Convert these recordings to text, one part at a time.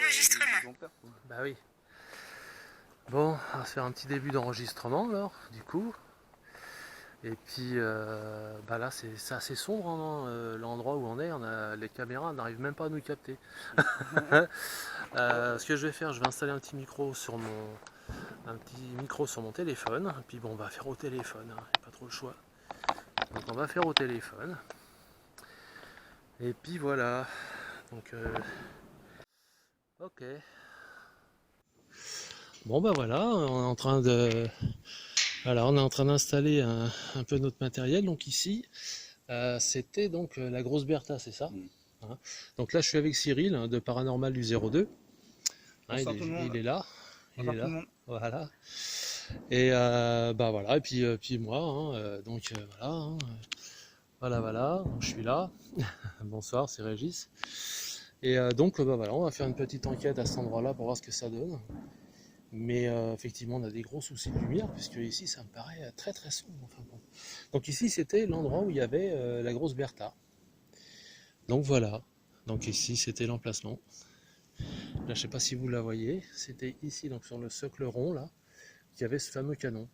Enregistrement. Bah oui. Bon, on va faire un petit début d'enregistrement alors, du coup. Et puis bah là c'est assez sombre hein, l'endroit où on est, les caméras n'arrivent même pas à nous capter. Ce que je vais faire, je vais installer un petit micro sur mon téléphone. Et puis bon, on va faire au téléphone, hein, pas trop le choix. Donc on va faire au téléphone. Et puis voilà. Donc ok. Bon bah voilà, on est en train de. Voilà, on est en train d'installer un peu notre matériel. Donc ici, c'était donc la grosse Bertha, c'est ça? Hein. Donc là, je suis avec Cyril hein, de Paranormal du 02. Hein, il est là. Il est là. Voilà. Et bah voilà. Et puis moi. Hein, donc voilà. Hein, voilà. Donc, je suis là. Bonsoir, c'est Régis. Et donc bah voilà, on va faire une petite enquête à cet endroit-là pour voir ce que ça donne. Mais effectivement, on a des gros soucis de lumière, puisque ici, ça me paraît très très sombre. Enfin, bon. Donc ici, c'était l'endroit où il y avait la grosse Bertha. Donc voilà. Donc ici, c'était l'emplacement. Là, je sais pas si vous la voyez. C'était ici, donc sur le socle rond, là, qu'il y avait ce fameux canon.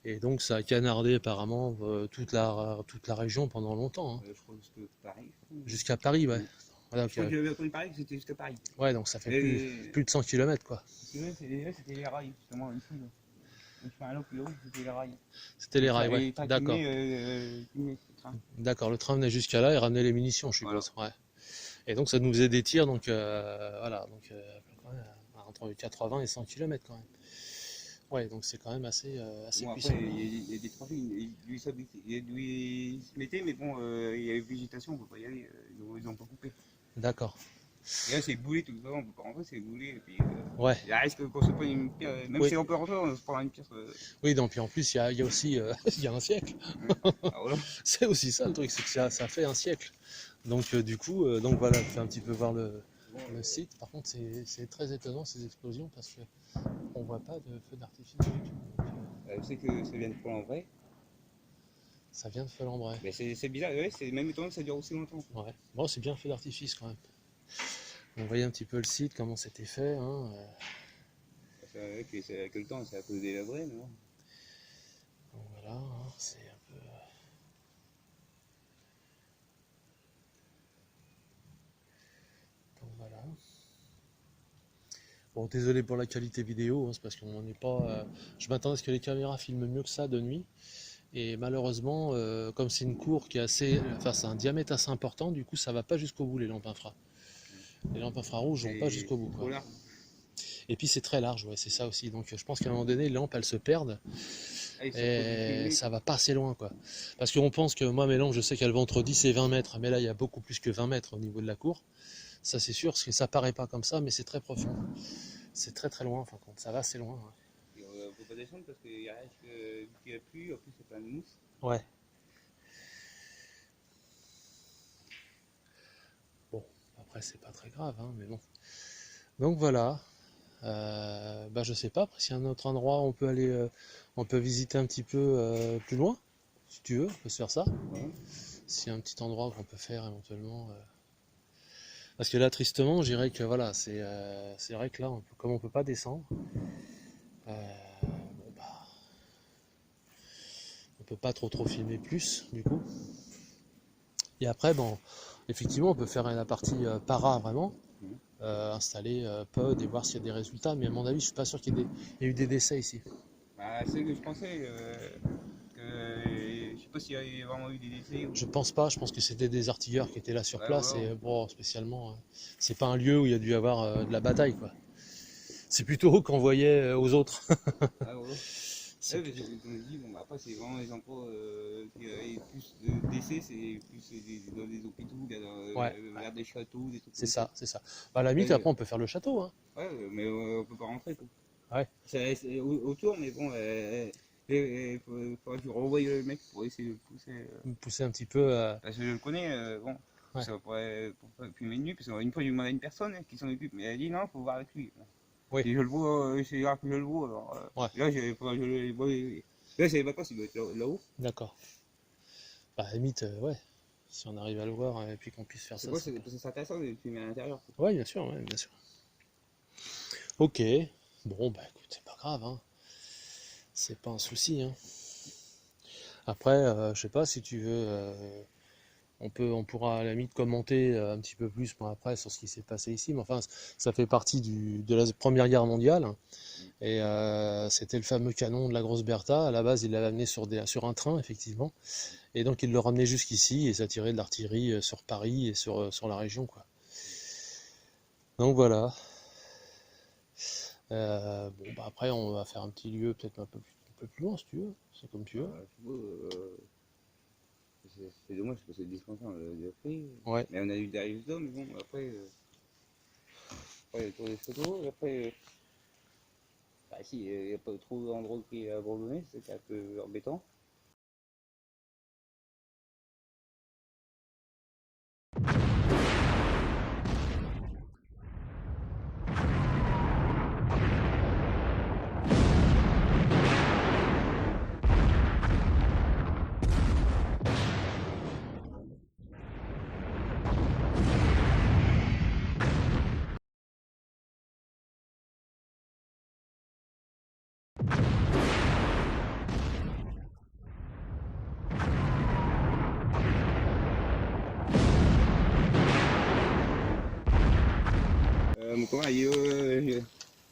Et donc, ça a canardé apparemment toute la région pendant longtemps. Hein. Je crois jusqu'à Paris. Jusqu'à Paris, ouais. Voilà, Je crois que j'avais entendu parler que c'était jusqu'à Paris. ouais, donc ça fait plus de 100 km, quoi. C'était les rails, justement, ici. Là. Le chemin là, plus haut, c'était les rails. C'était les rails, ouais. D'accord. D'accord, le train venait jusqu'à là et ramenait les munitions, je suppose. Voilà. Ouais. Et donc, ça nous faisait des tirs, donc voilà, donc entre 80 et 100 km quand même. Ouais, donc c'est quand même assez bon, puissant. Après, il y a des trafics, il se mettait, mais bon, il y avait végétation, on ne peut pas y aller, ils n'ont pas coupé. D'accord. Et là, c'est boulé tout le temps, on ne peut pas rentrer, c'est boulé. Et puis, ouais. Il risque qu'on se prenne une pierre, même si on peut rentrer, on se prendra une pierre. Oui, donc puis en plus, il y a aussi il y a un siècle. Ah, voilà. C'est aussi ça le truc, c'est que ça fait un siècle. Donc du coup, donc voilà, je fais un petit peu voir le site. Par contre, c'est très étonnant ces explosions parce que on voit pas de feu d'artifice du tout. Je sais que ça vient de Folembray. Ça vient de Folembray. Mais c'est bizarre, ouais, c'est même étonnant que ça dure aussi longtemps. Ouais. Bon, c'est bien un feu d'artifice quand même. On voyait un petit peu le site, comment c'était fait. Hein. Avec le temps, c'est un peu délabré, non? Donc voilà, hein, c'est un peu. Donc voilà. Bon, désolé pour la qualité vidéo, hein, c'est parce qu'on n'est pas. Je m'attendais à ce que les caméras filment mieux que ça de nuit. Et malheureusement, comme c'est une cour qui est assez. Enfin, c'est un diamètre assez important, du coup, ça va pas jusqu'au bout les lampes infra. Les lampes infrarouges vont pas jusqu'au bout. Quoi. Et puis c'est très large, ouais, c'est ça aussi. Donc je pense qu'à un moment donné, les lampes elles se perdent. Et ça va pas assez loin, quoi. Parce qu'on pense que moi, mes lampes, je sais qu'elles vont entre 10 et 20 mètres, mais là, il y a beaucoup plus que 20 mètres au niveau de la cour. Ça, c'est sûr, parce que ça paraît pas comme ça, mais c'est très profond. C'est très très loin, enfin, ça va assez loin. Ouais. On ne peut pas descendre parce qu'il y a risque qu'il y a plu, en plus c'est plein de mousse. Ouais. Bon, après, c'est pas très grave, hein, mais bon. Donc voilà. Bah, je sais pas, après, s'il y a un autre endroit où on peut aller, on peut visiter un petit peu plus loin, si tu veux, on peut se faire ça. Ouais. S'il y a un petit endroit qu'on peut faire éventuellement. Parce que là, tristement, je dirais que voilà, c'est vrai que là, comme on peut pas descendre, bon, bah, on peut pas trop filmer plus, du coup. Et après, bon, effectivement, on peut faire la partie para vraiment, installer pod et voir s'il y a des résultats. Mais à mon avis, je suis pas sûr qu'il y ait eu des décès ici. Bah, c'est ce que je pensais. Je sais pas s'il y a vraiment eu des décès. Ou... Je pense pas, je pense que c'était des artilleurs qui étaient là sur place et bon, spécialement, c'est pas un lieu où il y a dû y avoir de la bataille, quoi. C'est plutôt qu'on voyait aux autres. Ah ouais. C'est parce qu'on me dit, bon, bah, après, c'est vraiment les endroits qui avaient plus de décès, c'est plus dans des hôpitaux, vers des châteaux, des trucs. C'est ça, c'est ça. Bah, à la limite, après, on peut faire le château. Hein. Ouais, mais on peut pas rentrer, quoi. Ouais. C'est autour, mais bon, il faudrait que je renvoie le mec pour essayer de le pousser. Pousser un petit peu. Parce que je le connais, bon. Ouais. Ça pourrait filmer de nuit, parce qu'une fois, j'ai demandé à une personne qui s'en occupe, mais elle a dit non, il faut voir avec lui. Oui. Si je le vois, c'est rare que je le vois. Alors, ouais. Là, là, c'est les vacances, il doit être là-haut. D'accord. Bah, à la limite, ouais. Si on arrive à le voir et puis qu'on puisse faire ça. C'est intéressant de filmer à l'intérieur. Ouais, bien sûr, ouais, bien sûr. Ok, bon bah écoute, c'est pas grave, hein. C'est pas un souci, hein. Après, je sais pas si tu veux, on pourra à la limite commenter un petit peu plus après sur ce qui s'est passé ici, mais enfin ça fait partie de la Première Guerre mondiale, et c'était le fameux canon de la Grosse Bertha. À la base il l'avait amené sur un train effectivement, et donc il le ramenait jusqu'ici et ça tirait de l'artillerie sur Paris et sur la région, quoi. Donc voilà. Bon bah après on va faire un petit lieu peut-être un peu plus loin si tu veux, c'est comme tu veux. C'est dommage parce que c'est 10% de prix. Ouais. Mais on a eu des rives d'hommes, mais bon, après, pour les photos, et après, bah si, il n'y a pas trop d'endroits qui est abandonné, c'est un peu embêtant. Mon copain, lui,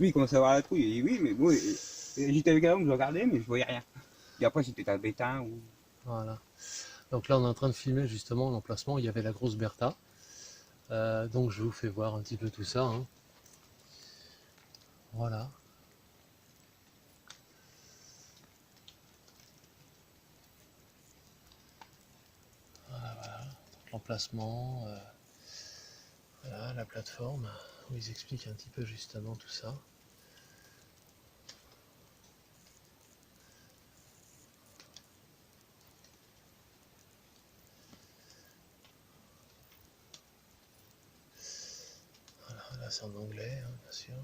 il commençait à avoir la trouille, il dit oui, mais bon, j'étais avec un homme, je regardais, mais je voyais rien. Et après, c'était un bétain ou. Voilà. Donc là on est en train de filmer justement l'emplacement, il y avait la Grosse Bertha. Donc je vous fais voir un petit peu tout ça, hein. Voilà. Voilà. Donc l'emplacement, voilà, la plateforme, où ils expliquent un petit peu justement tout ça. Voilà, là c'est en anglais, hein, bien sûr.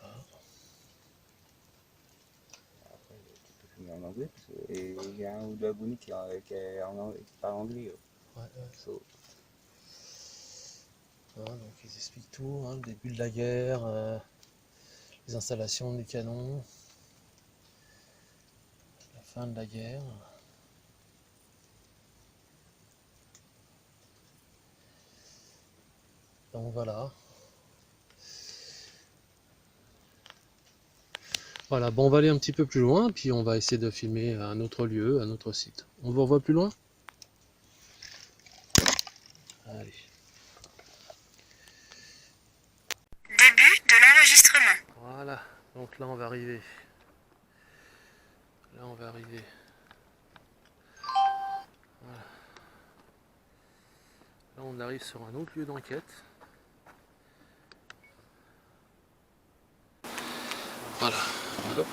Voilà. Après, tu peux filmer en anglais, parce que il y a un ou deux abonnés qui parlent anglais. Ouais. So. Voilà, donc ils expliquent tout, hein, le début de la guerre, les installations des canons, la fin de la guerre. Donc voilà. Voilà, bon on va aller un petit peu plus loin, puis on va essayer de filmer un autre lieu, un autre site. On vous revoit plus loin? Allez. Début de l'enregistrement. Voilà, donc là on va arriver. Là on va arriver. Voilà. Là on arrive sur un autre lieu d'enquête. Voilà. Hop.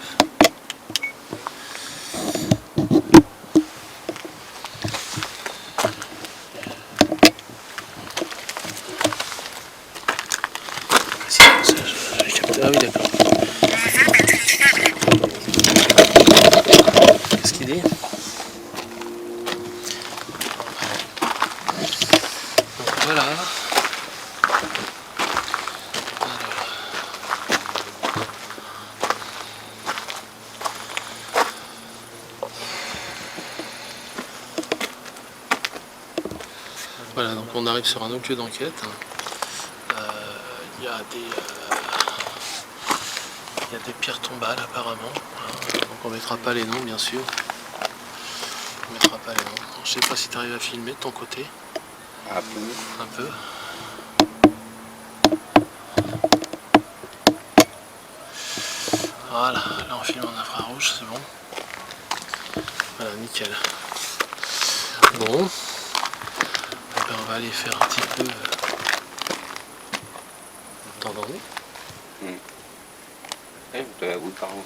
Ah oui d'accord. Qu'est-ce qu'il dit? Donc voilà. Voilà, donc on arrive sur un autre lieu d'enquête. Il y a des pierres tombales apparemment. Donc on mettra pas les noms bien sûr. On mettra pas les noms. Je sais pas si tu arrives à filmer de ton côté. Un peu. Un peu. Voilà, là on filme en infrarouge, c'est bon. Voilà, nickel. Bon. Ben, on va aller faire un petit peu d'endormi. Oui, pardon.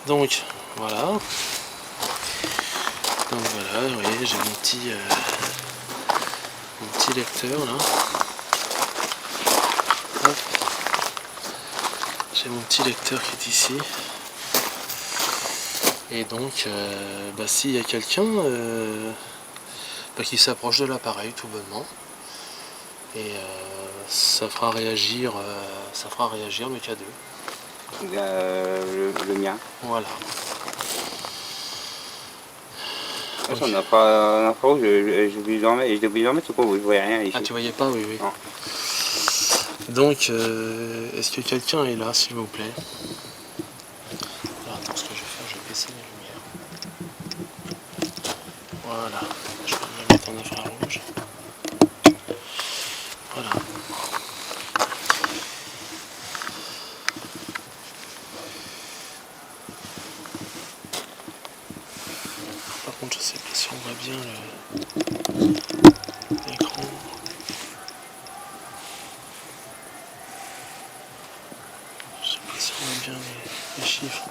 Donc voilà. Donc voilà, vous voyez, j'ai mon petit lecteur là. Hop. J'ai mon petit lecteur qui est ici. Et donc, s'il y a quelqu'un, Donc il s'approche de l'appareil tout bonnement. Et ça fera réagir le K2. Le mien. Voilà. Ça, on n'a pas rouge, j'ai oublié d'en mettre, c'est quoi, vous ne voyez rien ici. Ah, tu voyais pas, oui, oui. Non. Donc, est-ce que quelqu'un est là, s'il vous plaît? Alors, attends, ce que je vais faire, je vais baisser la lumière. Voilà. Je vais me mettre en infrarouge. Voilà. Par contre, je sais pas si on voit bien l'écran. Je sais pas si on voit bien les chiffres.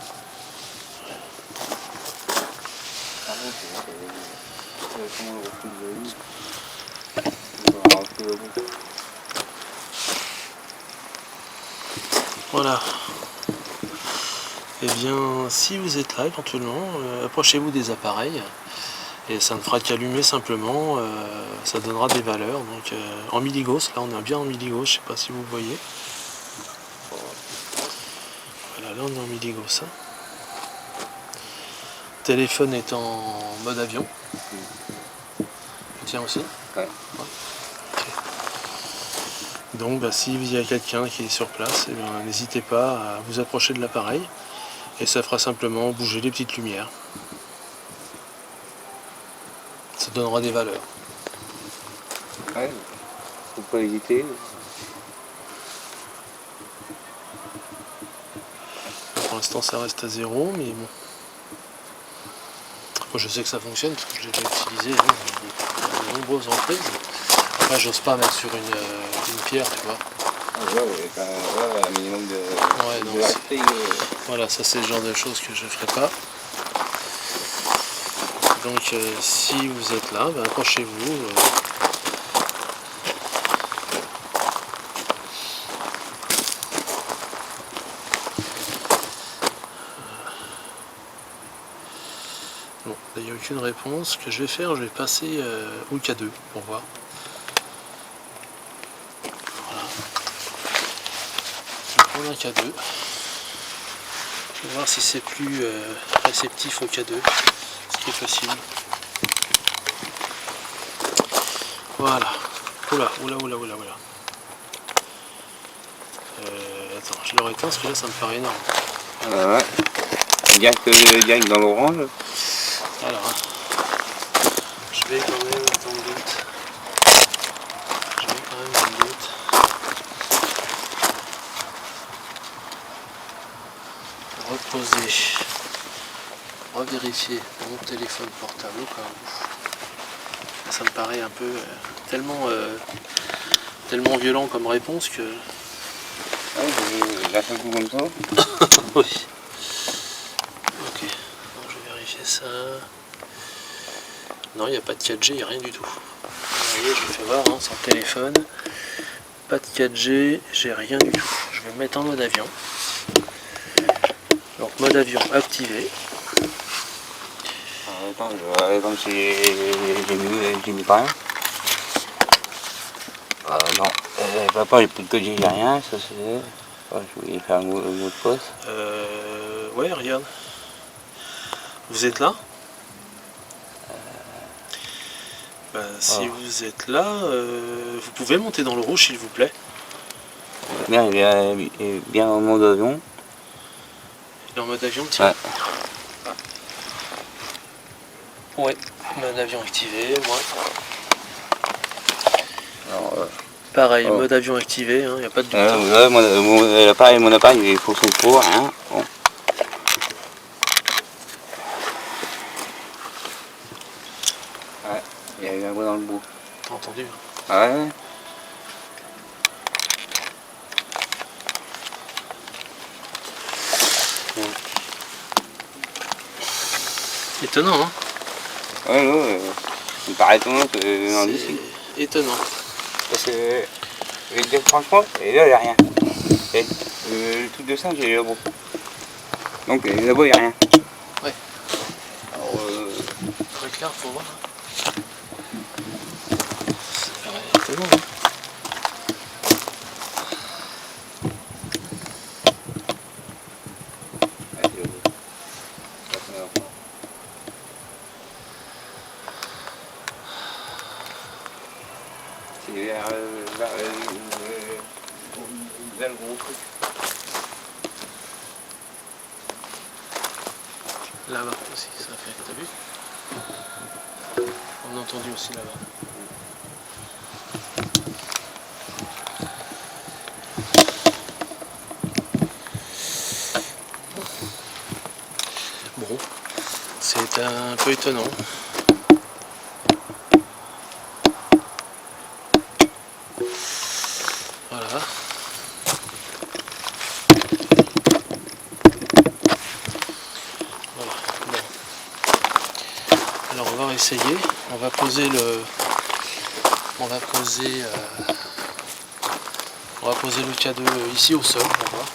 Voilà. Et bien, si vous êtes là éventuellement, approchez-vous des appareils et ça ne fera qu'allumer simplement, ça donnera des valeurs. Donc en milligauss, là on est bien en milligauss, je ne sais pas si vous voyez. Voilà, là on est en milligauss. Le téléphone est en mode avion. Tiens aussi. Ouais. Okay. Donc bah, s'il y a quelqu'un qui est sur place, eh bien, n'hésitez pas à vous approcher de l'appareil et ça fera simplement bouger les petites lumières. Ça donnera des valeurs. Ouais, faut pas hésiter. Pour l'instant ça reste à 0, mais bon. Moi je sais que ça fonctionne parce que je l'ai déjà utilisé dans de nombreuses emprises. Après j'ose pas mettre sur une pierre, tu vois. Ah ouais, un minimum de... Ouais, donc voilà, ça c'est le genre de choses que je ferai pas. Donc si vous êtes là, ben, approchez-vous. Bon, il n'y a aucune réponse. Ce que je vais faire, je vais passer au K2 pour voir. Voilà. Je vais prendre un K2. Je vais voir si c'est plus réceptif au K2, ce qui est possible. Voilà. Oula. Attends, je le réteins parce que là ça me paraît énorme. Ouais. Direct dans l'orange. Alors, je vais quand même dans le doute. Reposer. Revérifier mon téléphone portable au cas où. Ça me paraît un peu tellement violent comme réponse que... Ouais, là ça coup comme ça. Oui. Ok, donc, je vais vérifier ça. Non, il n'y a pas de 4G, il n'y a rien du tout. Vous voyez, je vous fais voir, hein, sans téléphone. Pas de 4G, j'ai rien du tout. Je vais me mettre en mode avion. Donc mode avion activé. Attends, j'ai mis pas rien. Non, papa, j'ai plus de code, j'ai rien, ça c'est... je voulais faire un mot de passe. Ouais, regarde. Vous êtes là? Si vous êtes là, vous pouvez monter dans le rouge s'il vous plaît. Bien, il est bien en mode avion. Il est en mode avion, tiens. Ouais, mode avion activé, moi. Alors, pareil, mode avion activé, il n'y a pas de doute. Ouais, mon appareil, il faut son pour, hein. Bon. Ouais, il y a eu un bruit dans le bout. T'as entendu? Ouais. Étonnant, hein? Ouais, ça me paraît étonnant que venant d'ici. Étonnant. Parce que, je vais te dire franchement, et là, il n'y a rien. Et, le truc de singe, il est là beaucoup. Donc, là-bas, il n'y a rien. Ouais. Alors, très clair, faut voir. exactement. Hein. C'est vers le gros truc. Là-bas aussi, ça fait, t'as vu? On a entendu aussi là-bas. Bon, c'est un peu étonnant. Voilà. Voilà. Bon. Alors on va essayer. On va poser le. On va poser le K2 ici au sol. On va voir.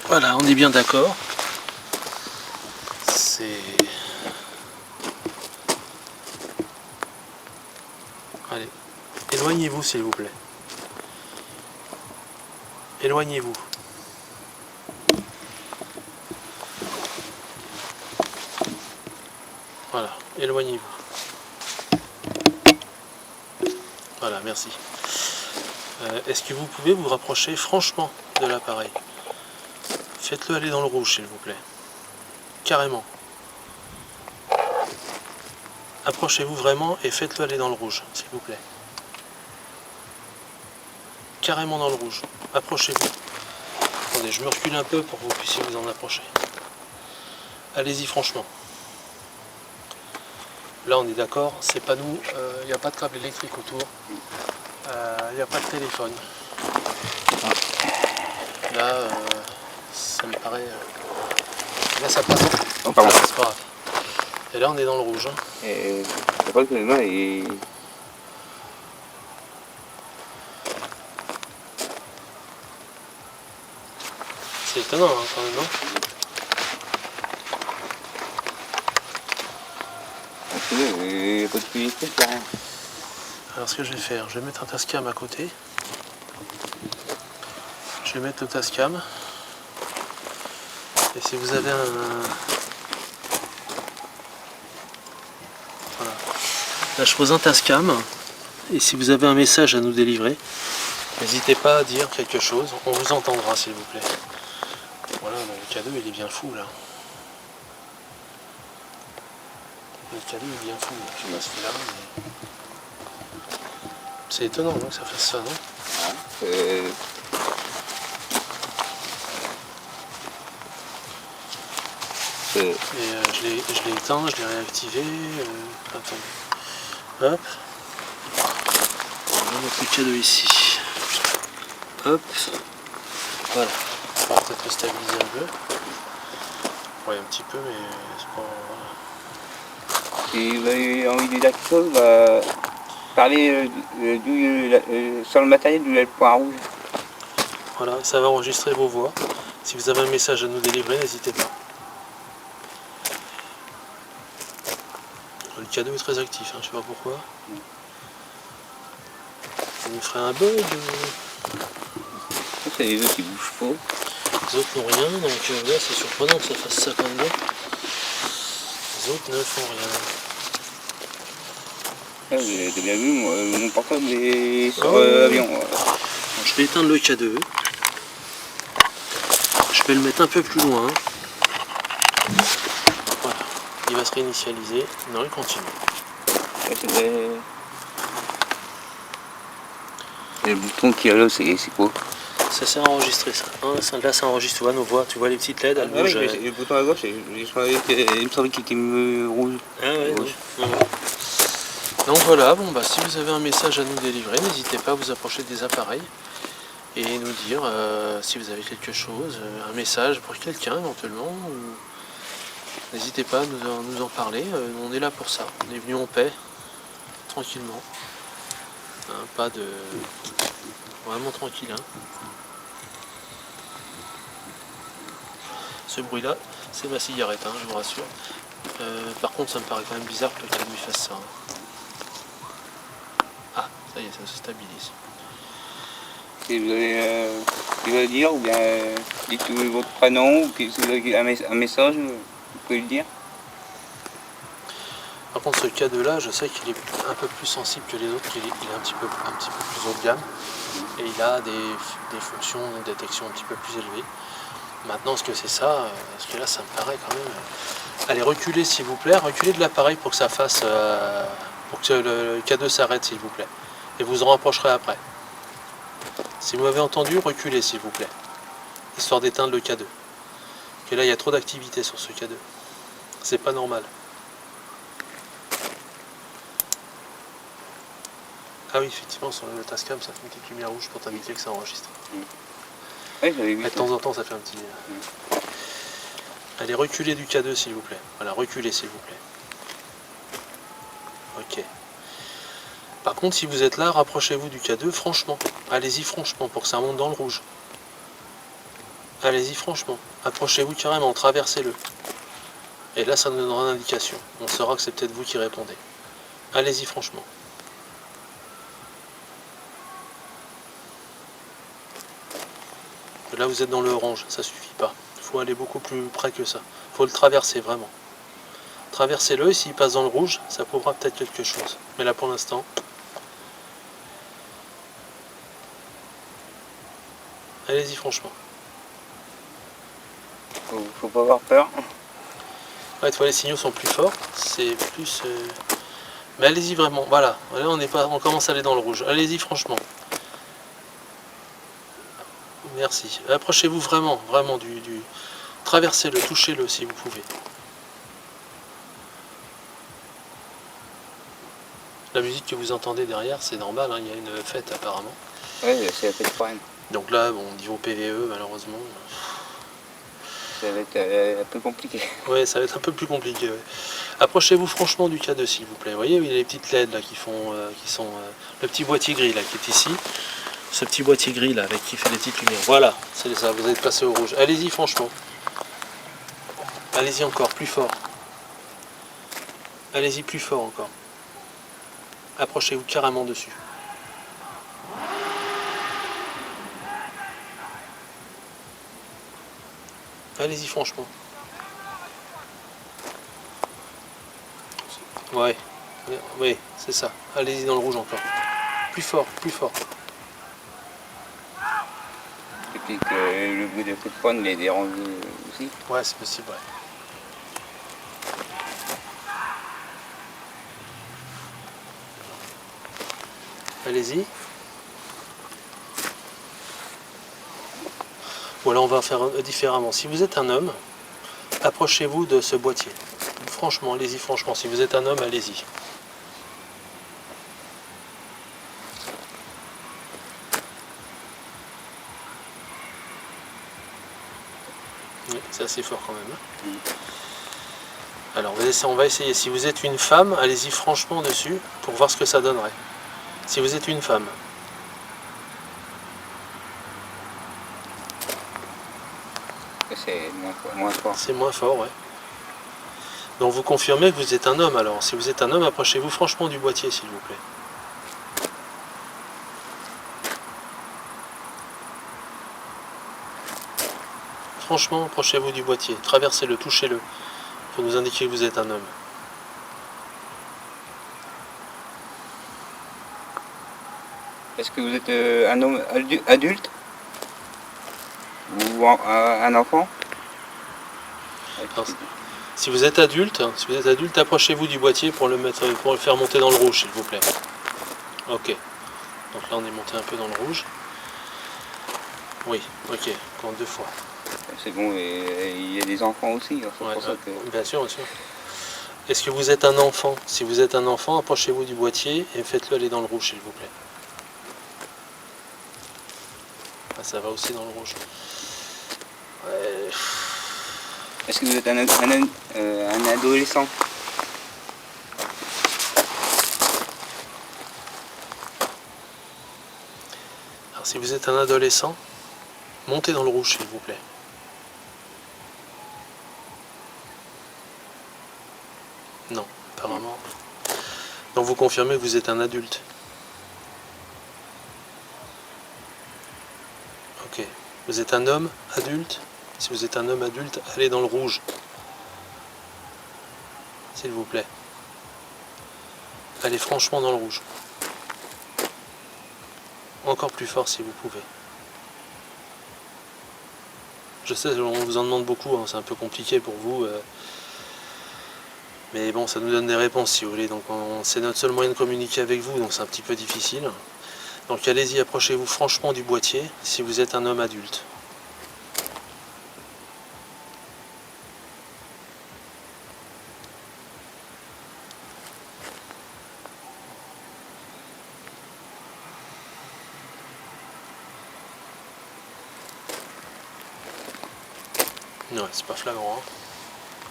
Voilà, on est bien d'accord. C'est. Allez, éloignez-vous s'il vous plaît. Éloignez-vous. Voilà, éloignez-vous. Voilà, merci. Est-ce que vous pouvez vous rapprocher franchement de l'appareil? Faites-le aller dans le rouge s'il vous plaît. Carrément. Approchez-vous vraiment et faites-le aller dans le rouge, s'il vous plaît. Carrément dans le rouge. Approchez-vous. Attendez, je me recule un peu pour que vous puissiez vous en approcher. Allez-y franchement. Là on est d'accord, c'est pas nous, il n'y a pas de câble électrique autour, il n'y a pas de téléphone. Là, ça me paraît... Là ça passe. Oh, pardon. C'est pas grave. Et là on est dans le rouge. Hein. Et c'est pas que les mains et... C'est étonnant hein, quand même, non? Il n'y a pas de fluidité, il n'y a rien. Alors ce que je vais faire, je vais mettre un Tascam à côté. Je vais mettre le Tascam. Et si vous avez un... Voilà. Là je pose un Tascam. Et si vous avez un message à nous délivrer, n'hésitez pas à dire quelque chose. On vous entendra s'il vous plaît. Voilà, le cadeau il est bien fou là. Le cadeau il est bien fou. Je sais pas ce qu'il a. Mais... C'est étonnant non, que ça fasse ça, non? Et je l'ai éteint, je l'ai réactivé. Attendez. Hop. On va mettre le cadeau ici. Hop. Voilà. On va peut-être le stabiliser un peu. Ouais, un petit peu, mais c'est pas... Si vous avez envie de dire quelque chose, bah, parlez sur le matériel du point rouge. Voilà, ça va enregistrer vos voix. Si vous avez un message à nous délivrer, n'hésitez pas. Le cadeau est très actif, hein, je sais pas pourquoi. Ça nous ferait un bug. C'est les autres qui bougent pas. Les autres n'ont rien, donc là c'est surprenant que ça fasse ça quand même. Les autres ne font rien. Ah, j'ai bien vu, moi, mon portable est sur l'avion. Je vais éteindre le K2. Je vais le mettre un peu plus loin. Voilà. Il va se réinitialiser. Non, il continue. Et le bouton qui est là, c'est quoi? Ça sert à enregistrer ça. Hein, là ça enregistre, tu vois nos voix, tu vois les petites LED, elles bougent. Oui, le bouton à gauche, il me semblait qu'il était rouge. Ah ouais, rouge. Non. Donc voilà, bon bah si vous avez un message à nous délivrer, n'hésitez pas à vous approcher des appareils et nous dire si vous avez quelque chose, un message pour quelqu'un éventuellement. N'hésitez pas à nous en parler, on est là pour ça. On est venu en paix, tranquillement. Hein, pas de... Vraiment tranquille. Hein. Ce bruit là, c'est ma cigarette, hein, je vous rassure. Par contre, ça me paraît quand même bizarre que le cadeau lui fasse ça. Hein. Ah, ça y est, ça se stabilise. Et vous allez dire, ou bien dites votre prénom, ou si vous avez un message, vous pouvez le dire. Par contre, ce cadeau-là, je sais qu'il est un peu plus sensible que les autres, il est un petit peu plus haut de gamme. Et il a des fonctions de détection un petit peu plus élevées. Maintenant, est-ce que c'est ça? Parce que là, ça me paraît quand même... Allez, reculez s'il vous plaît, reculez de l'appareil pour que ça fasse... pour que le cadeau s'arrête s'il vous plaît. Et vous en rapprocherez après. Si vous m'avez entendu, reculez s'il vous plaît. Histoire d'éteindre le cadeau. Parce que là, il y a trop d'activité sur ce cadeau. C'est pas normal. Ah oui, effectivement, sur le Tascam, ça fait une petite lumière rouge pour t'indiquer que ça enregistre. Oui, j'avais vu. Et de temps en temps, ça fait un petit... Allez, reculez du K2, s'il vous plaît. Voilà, reculez, s'il vous plaît. Ok. Par contre, si vous êtes là, rapprochez-vous du K2, franchement. Allez-y, franchement, pour que ça monte dans le rouge. Allez-y, franchement. Approchez-vous carrément, traversez-le. Et là, ça nous donnera une indication. On saura que c'est peut-être vous qui répondez. Allez-y, franchement. Là, vous êtes dans le orange, ça suffit pas. Il faut aller beaucoup plus près que ça. Il faut le traverser, vraiment. Traversez-le, et s'il passe dans le rouge, ça prouvera peut-être quelque chose. Mais là, pour l'instant... Allez-y, franchement. Faut pas avoir peur. Ouais, tu vois, les signaux sont plus forts. C'est plus... Mais allez-y, vraiment. Voilà. Là, on commence à aller dans le rouge. Allez-y, franchement. Merci. Approchez-vous vraiment, vraiment du... Traversez-le, touchez-le si vous pouvez. La musique que vous entendez derrière, c'est normal, hein, il y a une fête apparemment. Oui, c'est la fête foraine. Donc là, bon, niveau PVE, malheureusement... Ça va être un peu compliqué. Ouais, ça va être un peu plus compliqué. Ouais. Approchez-vous franchement du K2, s'il vous plaît. Vous voyez, il y a les petites LED là qui sont... le petit boîtier gris là qui est ici. Ce petit boîtier gris là avec qui fait les petites lumières. Voilà, c'est ça, vous êtes passé au rouge. Allez-y franchement. Allez-y encore, plus fort. Allez-y plus fort encore. Approchez-vous carrément dessus. Allez-y franchement. Ouais, oui, c'est ça. Allez-y dans le rouge encore. Plus fort, plus fort. Et puis que le bruit de fête foraine les dérange aussi. Ouais, c'est possible, ouais. Allez-y. Voilà, on va faire différemment. Si vous êtes un homme, approchez-vous de ce boîtier. Franchement, allez-y, franchement. Si vous êtes un homme, allez-y. Oui, c'est assez fort quand même. Hein. Alors, on va essayer. Si vous êtes une femme, allez-y franchement dessus pour voir ce que ça donnerait. Si vous êtes une femme. C'est moins fort. C'est moins fort, ouais. Donc vous confirmez que vous êtes un homme alors. Si vous êtes un homme, approchez-vous franchement du boîtier, s'il vous plaît. Franchement, approchez-vous du boîtier. Traversez-le, touchez-le. Pour nous indiquer que vous êtes un homme. Est-ce que vous êtes un homme adulte? Ou un enfant? Alors, si vous êtes adulte, approchez-vous du boîtier pour le faire monter dans le rouge, s'il vous plaît. Ok. Donc là, on est monté un peu dans le rouge. Oui, ok. Compte 2 fois. C'est bon, et il y a des enfants aussi. C'est Ouais, pour ça que... Bien sûr, bien sûr. Est-ce que vous êtes un enfant? Si vous êtes un enfant, approchez-vous du boîtier et faites-le aller dans le rouge, s'il vous plaît. Ah, ça va aussi dans le rouge. Ouais. Est-ce que vous êtes un adolescent? Alors, si vous êtes un adolescent, montez dans le rouge, s'il vous plaît. Non, apparemment. Donc vous confirmez que vous êtes un adulte? Ok. Vous êtes un homme adulte? Si vous êtes un homme adulte, allez dans le rouge. S'il vous plaît. Allez franchement dans le rouge. Encore plus fort si vous pouvez. Je sais, on vous en demande beaucoup, hein, c'est un peu compliqué pour vous. Mais bon, ça nous donne des réponses si vous voulez. Donc c'est notre seul moyen de communiquer avec vous, donc c'est un petit peu difficile. Donc allez-y, approchez-vous franchement du boîtier si vous êtes un homme adulte. Non, c'est pas flagrant.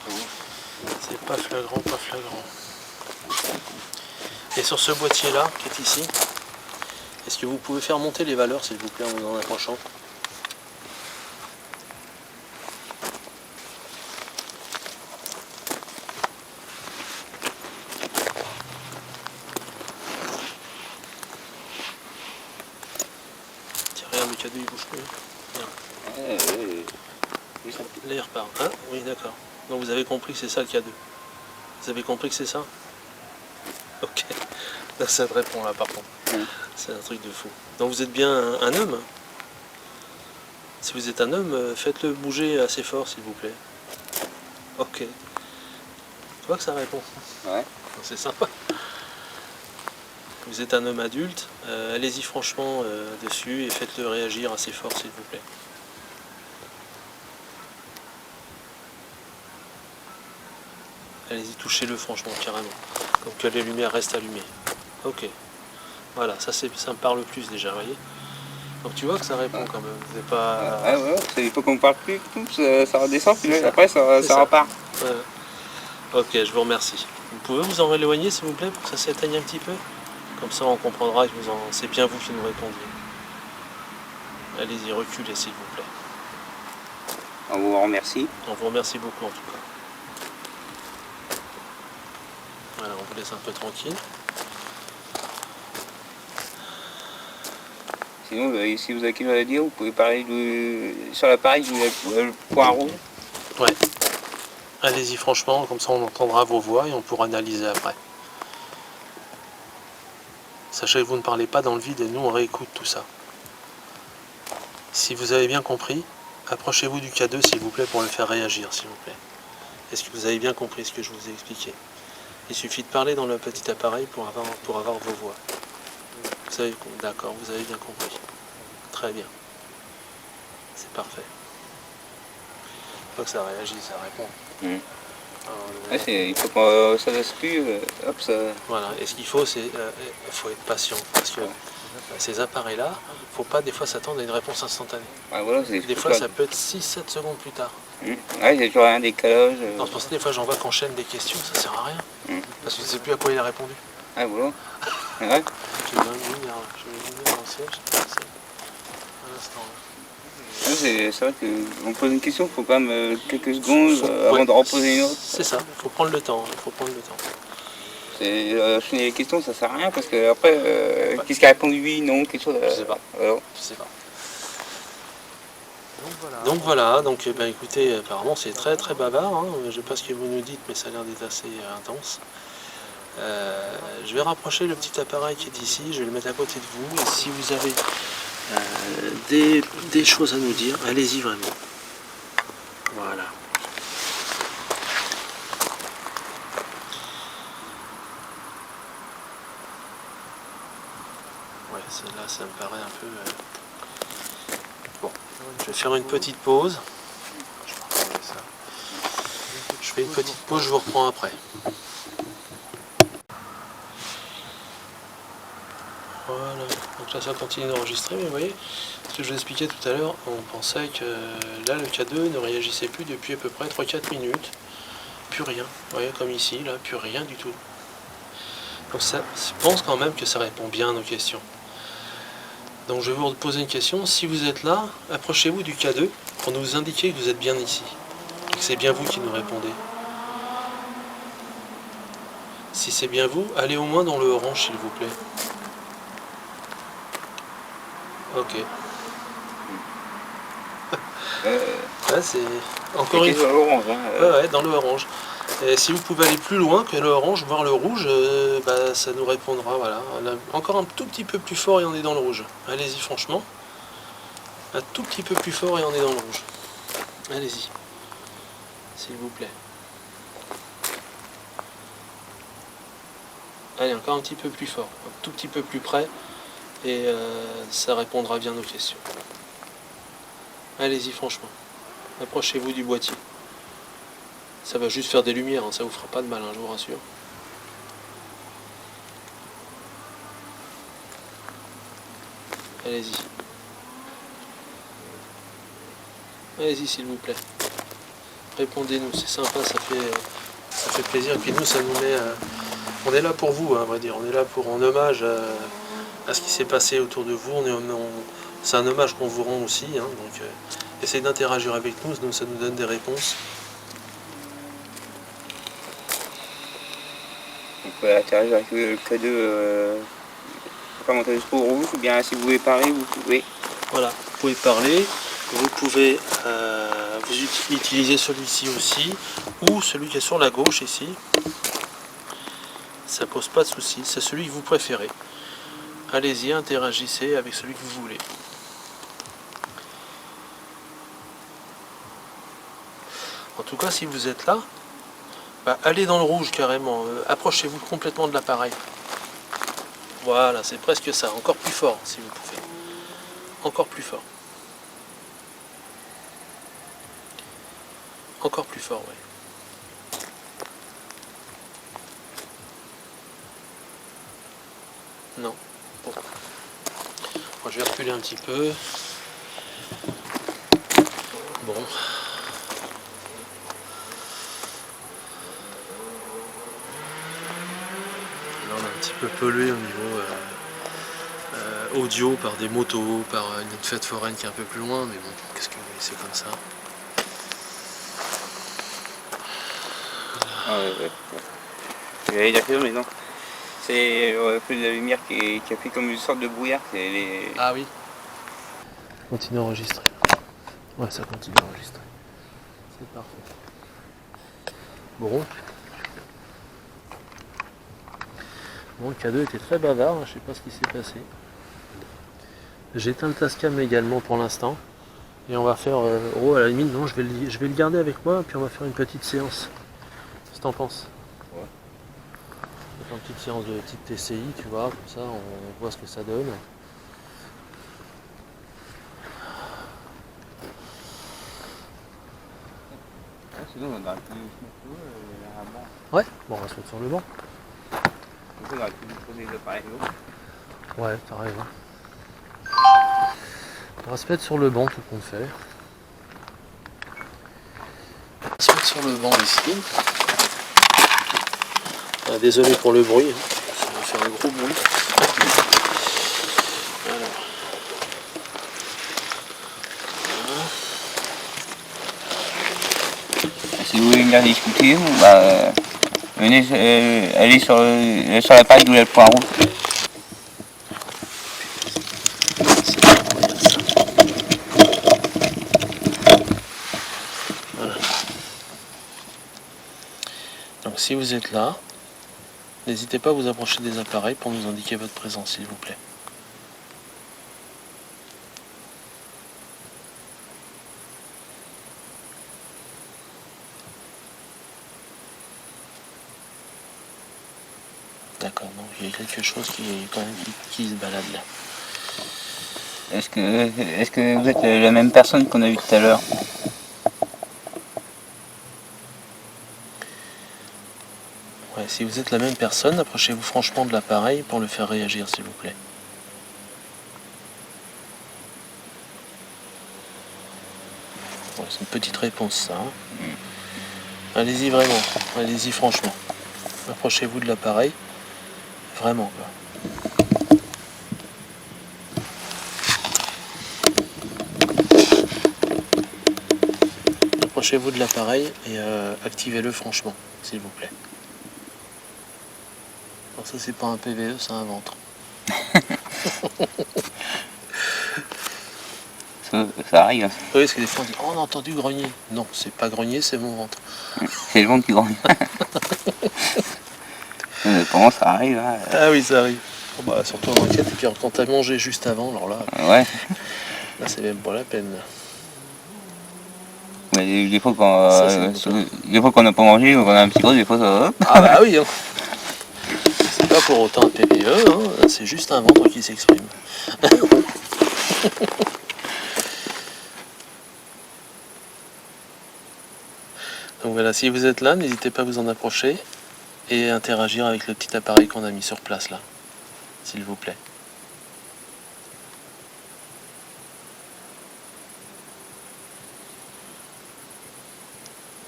Hein. C'est pas flagrant, pas flagrant. Et sur ce boîtier-là, qui est ici, est-ce que vous pouvez faire monter les valeurs, s'il vous plaît, en vous en approchant? Tiens, regarde, le cadeau, il bouge plus. Là, il repart. Hein? Oui, d'accord. Donc vous avez compris que c'est ça le cadeau. Vous avez compris que c'est ça? Ok. Là, ça te répond là, par contre. C'est un truc de fou. Donc vous êtes bien un homme? Si vous êtes un homme, faites-le bouger assez fort, s'il vous plaît. Ok. Tu vois que ça répond? Ouais. C'est sympa. Vous êtes un homme adulte, allez-y franchement dessus et faites-le réagir assez fort, s'il vous plaît. Allez-y, touchez-le franchement, carrément. Donc que les lumières restent allumées. Ok. Voilà, ça me parle plus déjà, vous voyez. Donc tu vois que ça répond quand même. C'est pas... ouais, il faut qu'on ne parle plus, tout, ça redescend, puis là, après ça repart. Ouais. Ok, je vous remercie. Vous pouvez vous en éloigner, s'il vous plaît, pour que ça s'éteigne un petit peu? Comme ça, on comprendra que c'est bien vous qui nous répondiez. Allez-y, reculez, s'il vous plaît. On vous remercie. On vous remercie beaucoup, en tout cas. Voilà, on vous laisse un peu tranquille. Sinon, si vous avez quelque chose à dire, vous pouvez parler sur l'appareil le point rouge. Ouais. Allez-y franchement, comme ça on entendra vos voix et on pourra analyser après. Sachez que vous ne parlez pas dans le vide et nous on réécoute tout ça. Si vous avez bien compris, approchez-vous du K2 s'il vous plaît pour le faire réagir s'il vous plaît. Est-ce que vous avez bien compris ce que je vous ai expliqué? Il suffit de parler dans le petit appareil pour avoir vos voix. Vous avez, d'accord, vous avez bien compris. Très bien. C'est parfait. Il faut que ça réagisse, ça répond. Il faut que ça laisse plus, hop, ça... Voilà, et ce qu'il faut, c'est faut être patient, parce que ces appareils-là, il ne faut pas des fois s'attendre à une réponse instantanée. Voilà, des fois, ça peut être 6-7 secondes plus tard. Ouais, il y a toujours un décalage. Non, c'est pour ça que des fois, j'en vois qu'enchaîne des questions, ça sert à rien. Parce que je ne sais plus à quoi il a répondu. Ah, voilà. Ouais. Je vais donner une lumière, là. Je vais donner un siège, à l'instant. C'est vrai qu'on pose une question, il faut quand même quelques secondes avant de reposer une autre. C'est ça, il faut prendre le temps. Il faut prendre le temps. Finir les questions, ça sert à rien parce que après, qu'est-ce qui a répondu oui, non, quelque chose. Je sais pas. Voilà. Je sais pas. Donc voilà, ben, écoutez, apparemment c'est très très bavard. Hein. Je ne sais pas ce que vous nous dites, mais ça a l'air d'être assez intense. Je vais rapprocher le petit appareil qui est ici, je vais le mettre à côté de vous. Et si vous avez des choses à nous dire, allez-y vraiment. Voilà. Ouais, celle-là, ça me paraît un peu... Bon, je vais faire une petite pause. Je fais une petite pause, je vous reprends après. Voilà, donc là ça continue d'enregistrer, mais vous voyez, ce que je vous expliquais tout à l'heure, on pensait que là le K2 ne réagissait plus depuis à peu près 3-4 minutes, plus rien, vous voyez comme ici, là, plus rien du tout. Donc ça, je pense quand même que ça répond bien à nos questions. Donc je vais vous poser une question, si vous êtes là, approchez-vous du K2 pour nous indiquer que vous êtes bien ici, et que c'est bien vous qui nous répondez. Si c'est bien vous, allez au moins dans le orange s'il vous plaît. Ok. Ouais, c'est encore une fois. Orange, hein, Ouais, dans le orange. Et si vous pouvez aller plus loin que le orange, voir le rouge, ça nous répondra. Voilà. Encore un tout petit peu plus fort et on est dans le rouge. Allez-y franchement. Un tout petit peu plus fort et on est dans le rouge. Allez-y. S'il vous plaît. Allez, encore un petit peu plus fort. Un tout petit peu plus près. Et ça répondra bien aux questions. Allez-y franchement. Approchez-vous du boîtier. Ça va juste faire des lumières, hein, ça vous fera pas de mal, hein, je vous rassure. Allez-y. Allez-y s'il vous plaît. Répondez-nous, c'est sympa, ça fait plaisir. Et puis nous, ça nous met... on est là pour vous, hein, à vrai dire. On est là en hommage à ce qui s'est passé autour de vous. C'est un hommage qu'on vous rend aussi. Hein, donc essayez d'interagir avec nous, ça nous donne des réponses. Vous pouvez interagir avec le K2 pas monter jusqu'au rouge, ou bien si vous voulez parler, vous pouvez. Voilà, vous pouvez parler, vous pouvez vous utiliser celui-ci aussi, ou celui qui est sur la gauche ici. Ça pose pas de souci, c'est celui que vous préférez. Allez-y, interagissez avec celui que vous voulez. En tout cas, si vous êtes là, allez dans le rouge carrément, approchez-vous complètement de l'appareil. Voilà, c'est presque ça, encore plus fort si vous pouvez. Encore plus fort. Encore plus fort, oui. Non. Bon. Moi, je vais reculer un petit peu. Bon. Là, on est un petit peu pollué au niveau audio par des motos, par une fête foraine qui est un peu plus loin, mais bon, qu'est-ce que vous voulez, c'est comme ça. Ah ouais. J'allais dire que mais non. C'est un peu de la lumière qui a fait comme une sorte de brouillard. Ah oui. Continue à enregistrer. Ouais, ça continue à enregistrer. C'est parfait. Bon. Bon, le K2 était très bavard, hein, je sais pas ce qui s'est passé. J'éteins le Tascam également pour l'instant. Et on va faire... à la limite, non, je vais le garder avec moi, puis on va faire une petite séance. Qu'est-ce que t'en penses? Ouais. On va faire une petite séance de type TCI, tu vois, comme ça on voit ce que ça donne. Sinon, on aurait pu se mettre à un banc. Ouais, bon, on va se mettre sur le banc. On aurait pu poser les appareils là. Ouais, t'as raison. On va se mettre sur le banc, tout compte fait. On va se mettre sur le banc ici. Ah, désolé pour le bruit, hein. Ça va faire un gros bruit. Alors. Si vous voulez venir discuter, venez aller sur la page d'où il y a le point rouge. Voilà. Donc si vous êtes là, n'hésitez pas à vous approcher des appareils pour nous indiquer votre présence, s'il vous plaît. D'accord, donc il y a quelque chose qui se balade là. Est-ce que vous êtes la même personne qu'on a vue tout à l'heure? Ouais, si vous êtes la même personne, approchez-vous franchement de l'appareil pour le faire réagir, s'il vous plaît. Ouais, c'est une petite réponse, ça. Hein. Allez-y vraiment, allez-y franchement. Approchez-vous de l'appareil. Vraiment, quoi. Approchez-vous de l'appareil et activez-le franchement, s'il vous plaît. Alors ça c'est pas un PVE, c'est un ventre. Ça arrive. Oui, parce que des fois on dit oh, on a entendu grogner. Non, c'est pas grogner, c'est mon ventre. C'est le ventre qui grogne. Comment ça arrive hein. Ah oui, ça arrive. Oh, bah, surtout en enquête, et puis quand t'as mangé juste avant, alors là, ouais. Là c'est même pas la peine. Mais des fois qu'on n'a pas mangé ou qu'on a un petit creux, des fois ça va. Ah bah oui, hein. C'est pas pour autant un PVE, hein. C'est juste un ventre qui s'exprime. Donc voilà, si vous êtes là, n'hésitez pas à vous en approcher et interagir avec le petit appareil qu'on a mis sur place là, s'il vous plaît.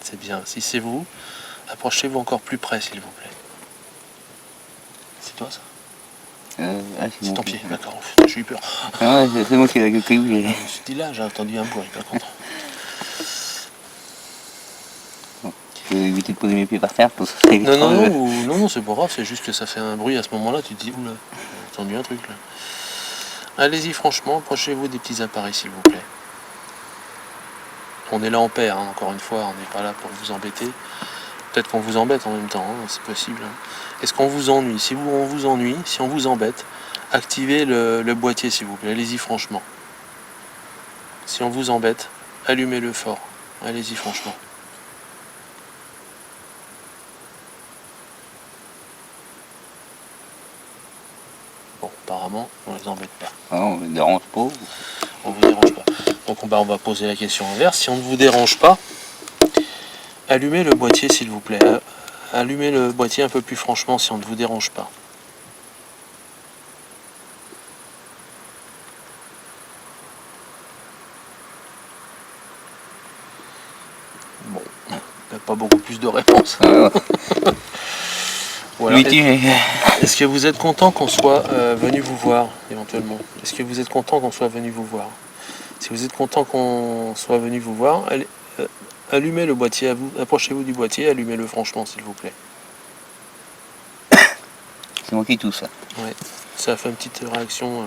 C'est bien. Si c'est vous, approchez-vous encore plus près, s'il vous plaît. C'est toi ça? C'est ton pied, d'accord. J'ai eu peur. Ah ouais, c'est moi qui l'ai pris. Je me suis dit là, j'ai entendu un bruit, par contre. Je vais éviter de poser mes pieds par terre pour ça. Non, c'est pas grave, c'est juste que ça fait un bruit à ce moment-là, tu te dis, oula, j'ai entendu un truc là. Allez-y, franchement, approchez-vous des petits appareils, s'il vous plaît. On est là en paire, hein, encore une fois, on n'est pas là pour vous embêter. Peut-être qu'on vous embête en même temps, hein, c'est possible. Hein. Est-ce qu'on vous ennuie? Si on vous ennuie, si on vous embête, activez le boîtier, s'il vous plaît. Allez-y, franchement. Si on vous embête, allumez-le fort. Allez-y, franchement. Bon, apparemment, on ne vous embête pas. Ah, on ne dérange pas. On vous dérange pas. Donc on va poser la question inverse. Si on ne vous dérange pas, allumez le boîtier s'il vous plaît. Allumez le boîtier un peu plus franchement si on ne vous dérange pas. Bon, il n'y a pas beaucoup plus de réponses. Voilà. Est-ce que vous êtes content qu'on soit venu vous voir éventuellement? Est-ce que vous êtes content qu'on soit venu vous voir? Si vous êtes content qu'on soit venu vous voir, allumez le boîtier à vous, approchez-vous du boîtier, allumez-le franchement s'il vous plaît. C'est moi qui tousse. Ouais, ça a fait une petite réaction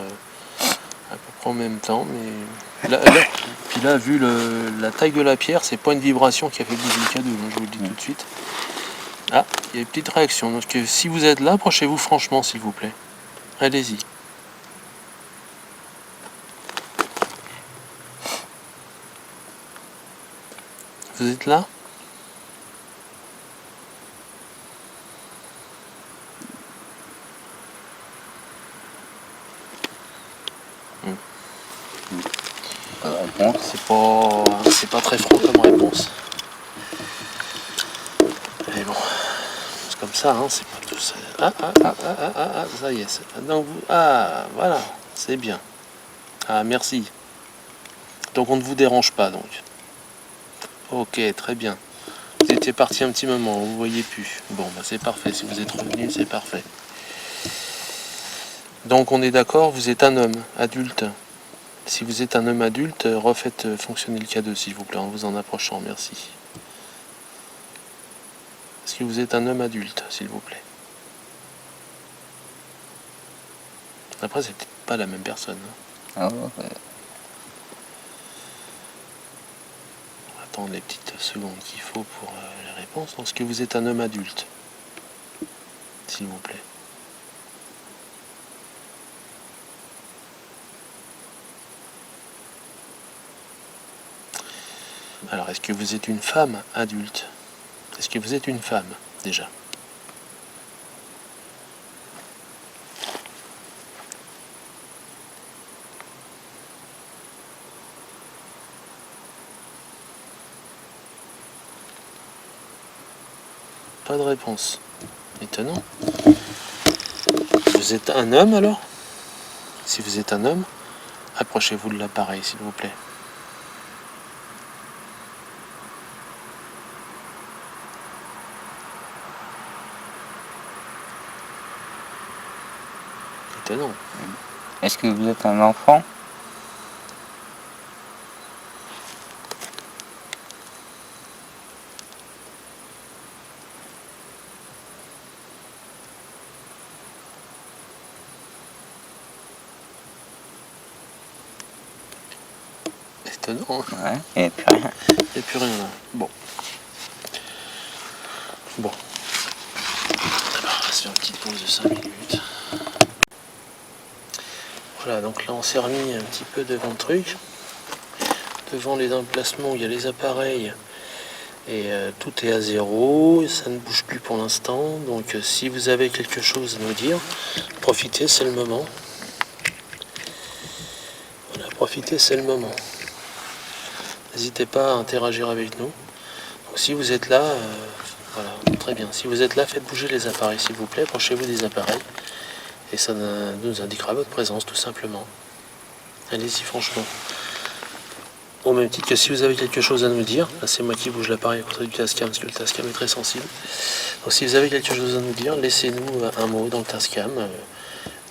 à peu près en même temps, mais puis là, vu la taille de la pierre, c'est pas une vibration qui a fait bouger le cadeau, je vous le dis tout de suite. Ah, il y a une petite réaction, donc si vous êtes là, approchez-vous franchement s'il vous plaît. Allez-y. Vous êtes là? C'est pas très franc comme réponse. Mais bon, c'est comme ça, hein, c'est pas tout ça. Ça y est. Donc, voilà, c'est bien. Ah, merci. Donc on ne vous dérange pas, donc. Ok, très bien. Vous étiez parti un petit moment, vous ne voyez plus. Bon, bah c'est parfait. Si vous êtes revenu, c'est parfait. Donc on est d'accord, vous êtes un homme adulte. Si vous êtes un homme adulte, refaites fonctionner le K2, s'il vous plaît, en vous en approchant. Merci. Est-ce que vous êtes un homme adulte, s'il vous plaît? Après, c'est peut-être pas la même personne. Hein. Ah ouais. Attendre les petites secondes qu'il faut pour les réponses. Est-ce que vous êtes un homme adulte, s'il vous plaît? Alors, est-ce que vous êtes une femme adulte? Est-ce que vous êtes une femme, déjà? Pas de réponse. Étonnant. Vous êtes un homme, alors? Si vous êtes un homme, approchez-vous de l'appareil, s'il vous plaît. Étonnant. Est-ce que vous êtes un enfant? maintenant. Ouais, il n'y a plus rien. Il n'y a plus rien là. Bon. Bon. Alors, on va se faire une petite pause de 5 minutes. Voilà, donc là on s'est remis un petit peu devant le truc. Devant les emplacements où il y a les appareils. Et tout est à zéro, ça ne bouge plus pour l'instant. Donc si vous avez quelque chose à nous dire, profitez, c'est le moment. Voilà, profitez, c'est le moment. N'hésitez pas à interagir avec nous. Donc si vous êtes là, voilà, très bien. Si vous êtes là, faites bouger les appareils, s'il vous plaît. Approchez-vous des appareils. Et ça nous indiquera votre présence, tout simplement. Allez-y, franchement. Au même titre que si vous avez quelque chose à nous dire, là c'est moi qui bouge l'appareil à côté du Tascam parce que le Tascam est très sensible. Donc si vous avez quelque chose à nous dire, laissez-nous un mot dans le Tascam,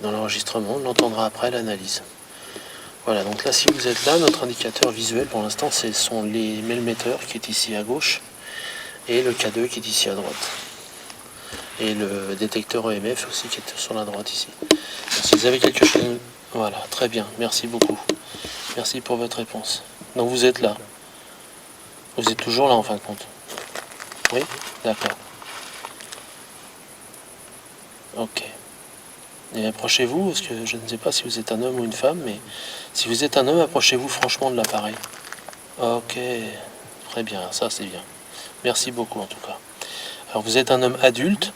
dans l'enregistrement, on l'entendra après à l'analyse. Voilà, donc là si vous êtes là, notre indicateur visuel pour l'instant ce sont les melmetteurs qui est ici à gauche et le K2 qui est ici à droite. Et le détecteur EMF aussi qui est sur la droite ici. Donc, si vous avez quelque chose à nous... Voilà, très bien, merci beaucoup. Merci pour votre réponse. Donc vous êtes là. Vous êtes toujours là en fin de compte. Oui, d'accord. Ok. Et approchez-vous, parce que je ne sais pas si vous êtes un homme ou une femme, mais si vous êtes un homme, approchez-vous franchement de l'appareil. Ok, très bien, ça c'est bien. Merci beaucoup en tout cas. Alors vous êtes un homme adulte.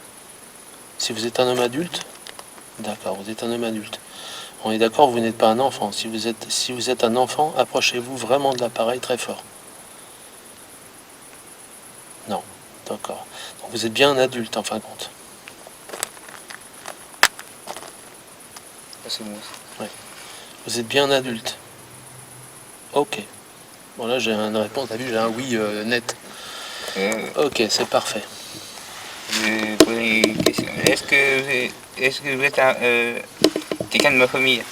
Si vous êtes un homme adulte, d'accord, vous êtes un homme adulte. On est d'accord, vous n'êtes pas un enfant. Si vous êtes un enfant, approchez-vous vraiment de l'appareil très fort. Non, d'accord. Donc vous êtes bien un adulte en fin de compte. C'est bon. Ouais. Vous êtes bien un adulte. Ok. Bon là j'ai une réponse, t'as vu, j'ai un oui net. Ok, c'est parfait. Je poser une question. Est-ce que vous êtes quelqu'un de ma famille?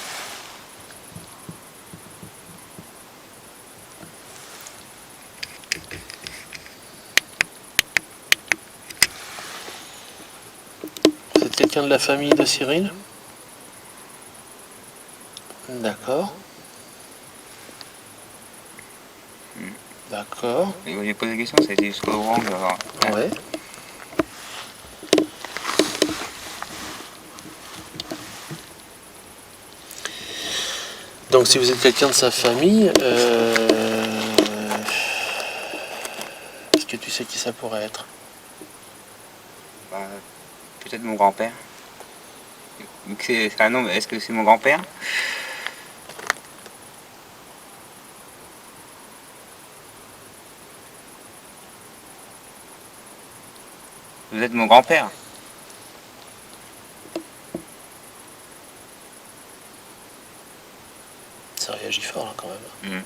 Vous êtes quelqu'un de la famille de Cyril? D'accord. D'accord. Et quand j'ai posé la question, ça a été jusqu'au rang. Ouais. Donc si vous êtes quelqu'un de sa famille, est-ce que tu sais qui ça pourrait être? Bah, peut-être mon grand-père. C'est un nom, est-ce que c'est mon grand-père? Vous êtes mon grand-père? Ça réagit fort là quand même.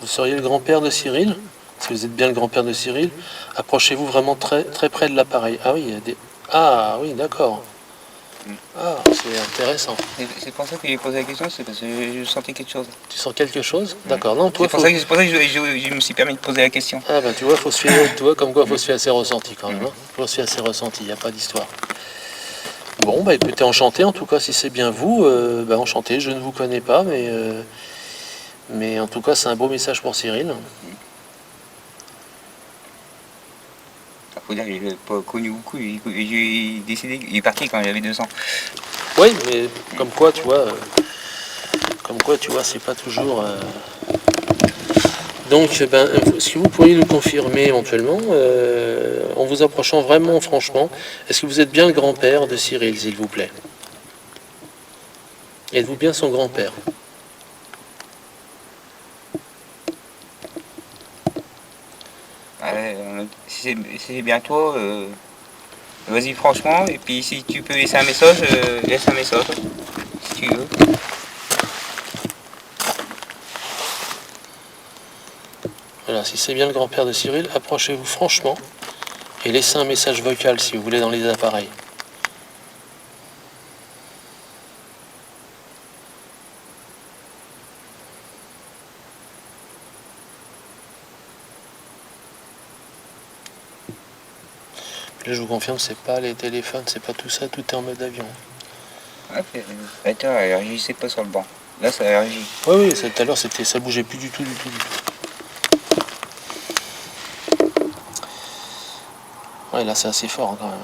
Vous seriez le grand-père de Cyril? Si vous êtes bien le grand-père de Cyril, approchez-vous vraiment très, très près de l'appareil. Ah oui, il y a des... Ah oui, d'accord. Ah, c'est intéressant. C'est pour ça que j'ai posé la question, c'est parce que je sentais quelque chose. Tu sens quelque chose? D'accord. Non, toi, c'est pour ça que je me suis permis de poser la question. Ah ben tu vois, faut se fier, tu vois, comme quoi faut se fier à ses ressentis quand même. Hein. Faut se fier à ses ressentis, il n'y a pas d'histoire. Bon, bah écoutez, enchanté en tout cas, si c'est bien vous, enchanté, je ne vous connais pas, mais en tout cas, c'est un beau message pour Cyril. Il faut dire que je l'ai pas connu beaucoup, j'ai décidé, il est parti quand j'avais 2 ans. Oui, mais comme quoi, tu vois, c'est pas toujours... Donc, si vous pourriez nous confirmer éventuellement, en vous approchant vraiment franchement, est-ce que vous êtes bien le grand-père de Cyril, s'il vous plaît? Êtes-vous bien son grand-père? Si c'est bien toi, vas-y franchement, et puis si tu peux laisser un message, laisse un message, si tu veux. Voilà, si c'est bien le grand-père de Cyril, approchez-vous franchement et laissez un message vocal si vous voulez dans les appareils. Là, je vous confirme, c'est pas les téléphones, c'est pas tout ça, tout est en mode avion. Ok, attends, alors je sais pas sur le banc. Là, ça a réagi. Oui, tout à l'heure, ça bougeait plus du tout. Ouais, là, c'est assez fort hein, quand même.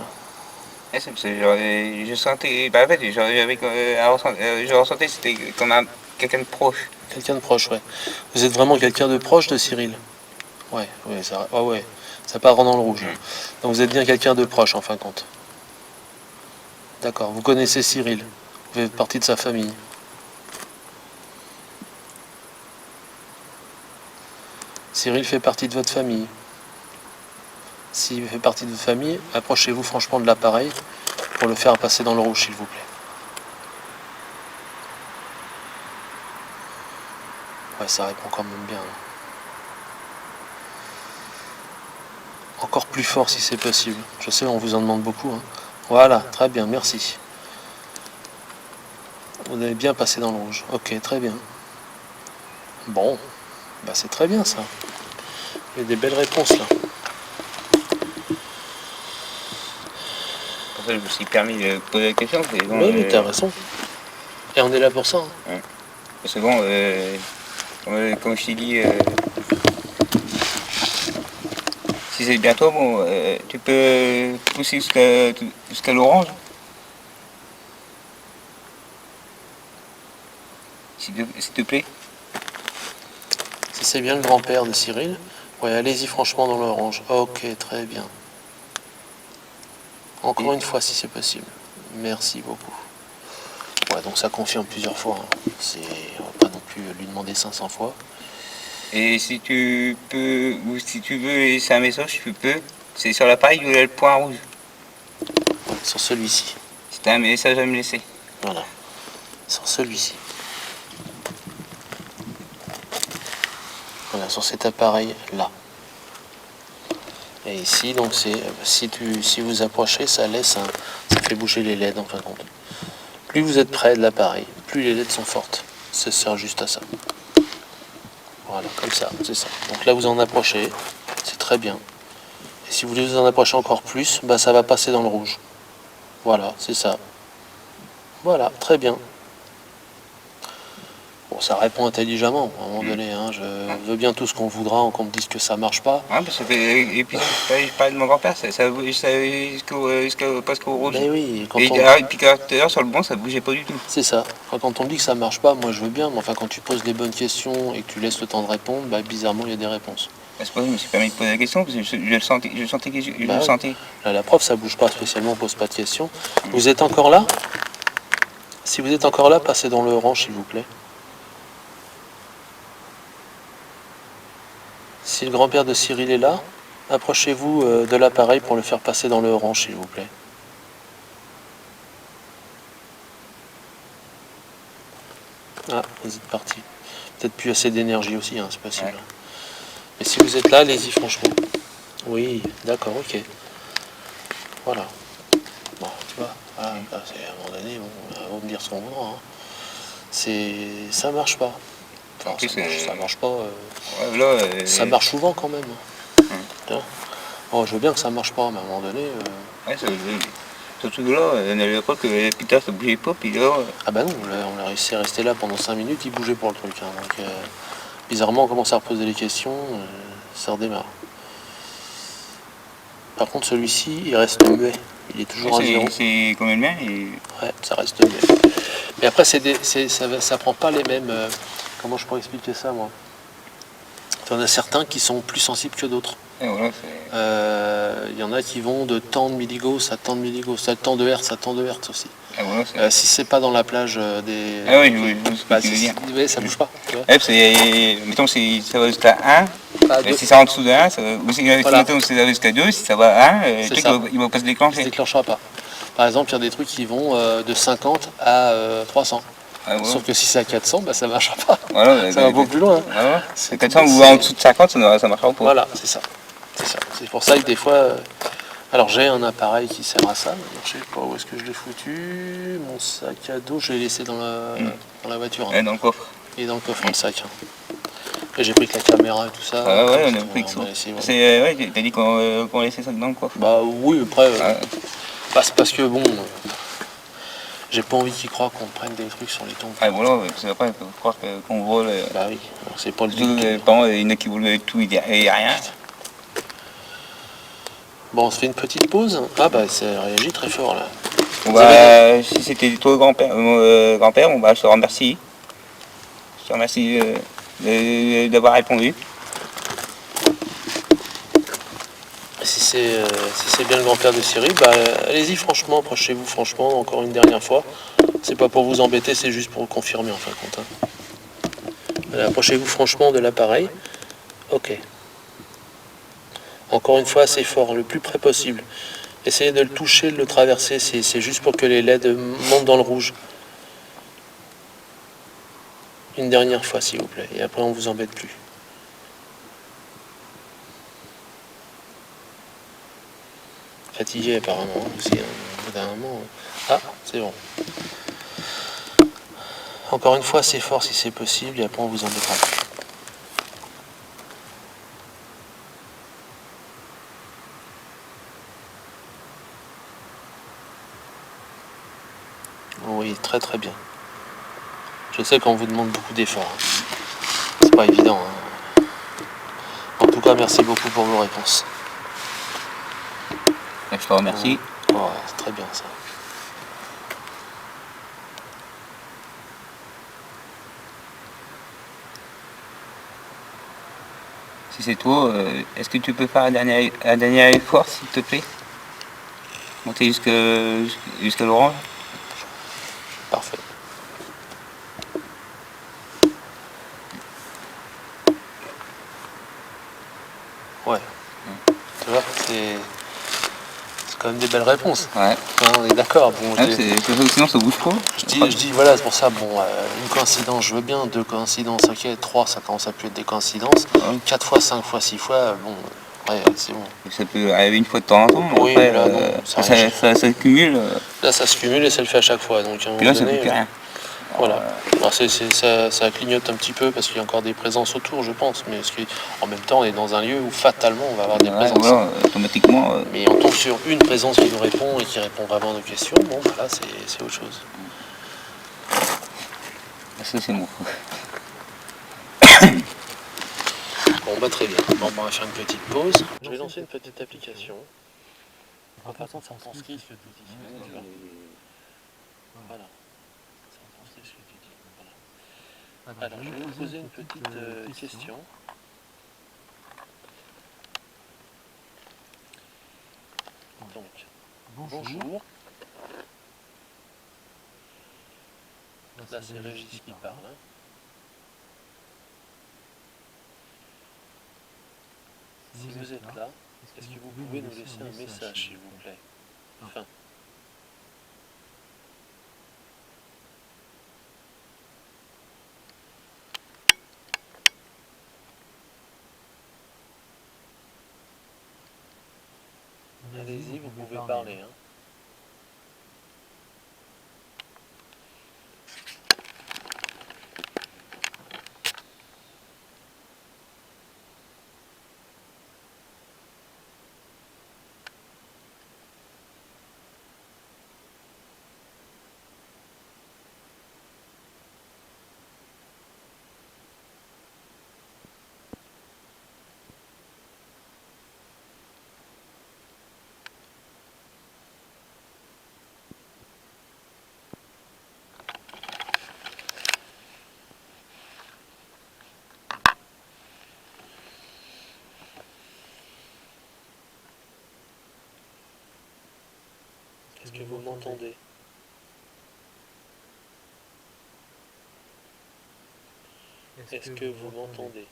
Ouais, c'est parce que je sentais, bah en fait, je ressentais c'était comme quelqu'un de proche. Quelqu'un de proche, ouais. Vous êtes vraiment quelqu'un de proche de Cyril? Ouais, ça part dans le rouge. Donc vous êtes bien quelqu'un de proche en fin de compte. D'accord, vous connaissez Cyril, vous faites partie de sa famille. Cyril fait partie de votre famille. S'il fait partie de votre famille, approchez-vous franchement de l'appareil pour le faire passer dans le rouge, s'il vous plaît. Ouais, ça répond quand même bien. Encore plus fort si c'est possible. Je sais, on vous en demande beaucoup. Hein. Voilà, très bien, merci. Vous avez bien passé dans le rouge. Ok, très bien. Bon, bah c'est très bien ça. Il y a des belles réponses là. Pour ça, je me suis permis de poser la question. Bon, oui, mais t'as raison. Et on est là pour ça. Hein. Ouais. Parce que bon, comme je t'ai dit, si c'est bientôt, bon, tu peux pousser jusqu'à l'orange. S'il te plaît. Si c'est bien le grand-père de Cyril, ouais, allez-y franchement dans l'orange. Ok, très bien. Encore une fois si c'est possible. Merci beaucoup. Ouais, donc ça confirme plusieurs fois. Hein. On va pas non plus lui demander 500 fois. Et si tu peux, ou si tu veux laisser un message, tu peux. C'est sur l'appareil où il y a le point rouge. Ouais, sur celui-ci. C'est un message à me laisser. Voilà. Sur celui-ci. Voilà, sur cet appareil-là. Et ici, donc c'est si vous approchez, ça fait bouger les LED en fin de compte. Plus vous êtes près de l'appareil, plus les LED sont fortes. Ça sert juste à ça. Voilà, comme ça, c'est ça. Donc là, vous en approchez, c'est très bien. Et si vous voulez vous en approcher encore plus, bah, ça va passer dans le rouge. Voilà, c'est ça. Voilà, très bien. Bon, ça répond intelligemment, à un moment donné. Hein. Je veux bien tout ce qu'on voudra, qu'on me dise que ça marche pas. Ah, et puis, je parlais de mon grand-père, ça presque au rouge. Mais oui, Et puis, tout à l'heure, sur le banc, ça bougeait pas du tout. C'est ça. Quand on me dit que ça marche pas, moi je veux bien, mais enfin, quand tu poses les bonnes questions et que tu laisses le temps de répondre, bah, bizarrement, il y a des réponses. C'est pour ça que je me suis permis de poser la question, parce que je le sentais. Bah, là, la preuve, ça bouge pas spécialement, on pose pas de questions. Vous êtes encore là? Si vous êtes encore là, passez dans le orange, s'il vous plaît. Si le grand-père de Cyril est là, approchez-vous de l'appareil pour le faire passer dans le orange, s'il vous plaît. Ah, vous êtes parti. Peut-être plus assez d'énergie aussi, hein, c'est possible. Ouais. Mais si vous êtes là, allez-y, franchement. Oui, d'accord, ok. Voilà. Bon, tu vois, voilà, à un moment donné, bon, on va me dire ce qu'on voudra. Hein. Ça marche pas. Enfin, ça marche pas. Ça marche souvent quand même. Bon, je veux bien que ça marche pas, mais à un moment donné. Surtout là, on avait pas que putain ça bougeait pas, puis là. Ah bah non, on a réussi à rester là pendant 5 minutes, il bougeait pour le truc. Hein, donc, bizarrement, on commence à reposer les questions, ça redémarre. Par contre, celui-ci, il reste muet. Il est toujours à 0. C'est comme le mien Ouais, ça reste muet. Mais après, ça prend pas les mêmes. Comment je pourrais expliquer ça, moi? Il y en a certains qui sont plus sensibles que d'autres. Voilà, y en a qui vont de tant de milligauss à tant de milligauss, à tant de hertz à tant de hertz aussi. Voilà, si c'est pas dans la plage des. Ah oui, oui, ça bouge pas. Tu vois mettons si ça va jusqu'à 1, si c'est en dessous de 1, ou si mettons si ça va jusqu'à 2, si ça va à 1, le truc il va pas se déclencher. Il se déclenchera pas. Par exemple, il y a des trucs qui vont de 50 à 300. Ah, ouais. Sauf que si c'est à 400, bah, ça ne marchera pas. Voilà, ça va beaucoup plus loin. Voilà. C'est 400 ou en dessous de 50, ça ne marchera pas. Voilà, c'est ça. C'est pour ça que des fois... Alors j'ai un appareil qui sert à ça. Alors, je sais pas où est-ce que je l'ai foutu. Mon sac à dos, je l'ai laissé dans la voiture. Hein. Dans le coffre. Et dans le coffre, le sac. Hein. Et j'ai pris que la caméra et tout ça. Ah ouais, on a pris que ça. Ouais, t'as dit qu'on laissait ça dans le coffre. Bah oui, après... c'est parce que bon... J'ai pas envie qu'ils croient qu'on prenne des trucs sur les tombes. Ah voilà, parce qu'après, ils peuvent croire qu'on vole. Bah oui, alors c'est pas le Surtout, but. par exemple, il y en a qui volent avec tout, il n'y a rien. Bon, on se fait une petite pause. Ah bah ça réagit très fort là. Bon, bah, si c'était toi grand-père, bon, bah, je te remercie. Je te remercie d'avoir répondu. Si c'est bien le grand-père de Cyril, bah allez-y franchement, approchez-vous franchement encore une dernière fois. C'est pas pour vous embêter, c'est juste pour le confirmer en fin de compte. Voilà, approchez-vous franchement de l'appareil. Ok. Encore une fois, assez fort, le plus près possible. Essayez de le toucher, de le traverser, c'est juste pour que les LED montent dans le rouge. Une dernière fois s'il vous plaît, et après on vous embête plus. Fatigué apparemment aussi, au bout d'un moment. Ah, c'est bon. Encore une fois, assez fort si c'est possible, et après on vous embêtera plus. Oui, très très bien. Je sais qu'on vous demande beaucoup d'efforts. C'est pas évident. En tout cas, merci beaucoup pour vos réponses. Je te remercie. Oh, c'est très bien ça. Si c'est toi, est-ce que tu peux faire un dernier effort, s'il te plaît? Monter jusqu'à l'orange? Parfait. Ouais. Tu vois, c'est quand même des belles réponses. Ouais. On est d'accord. Bon, sinon ça bouge pas. Je dis voilà, c'est pour ça, bon, une coïncidence, je veux bien, 2 coïncidences, ok, 3, ça commence à plus être des coïncidences, 4 fois, 5 fois, 6 fois, bon, ouais, c'est bon. Ça peut arriver une fois de temps en temps, oui, après, là, non, ça se cumule. Là, ça se cumule et ça le fait à chaque fois, donc à un Puis moment là, ça donné, coûte rien. voilà. Alors, ça clignote un petit peu parce qu'il y a encore des présences autour, je pense, mais en même temps, on est dans un lieu où fatalement, on va avoir des présences. Voilà, automatiquement. Mais on tombe sur une présence qui nous répond et qui répond vraiment à nos questions, bon, voilà, c'est autre chose. Ça, c'est bon. Bon, bah très bien. Bon, on va faire une petite pause. Je vais lancer une petite application. En passant, ça retranscrit ce que tu dis. Voilà. Ça retranscrit ce que tu dis. Voilà. Alors, je vais vous poser une petite question. Donc, bonjour. Là, c'est Régis qui parle. Hein. Si vous êtes là, est-ce que vous pouvez nous laisser un message, s'il vous plaît? Fin. Allez-y, vous pouvez parler. Hein. Est-ce que vous m'entendez? Est-ce que vous m'entendez?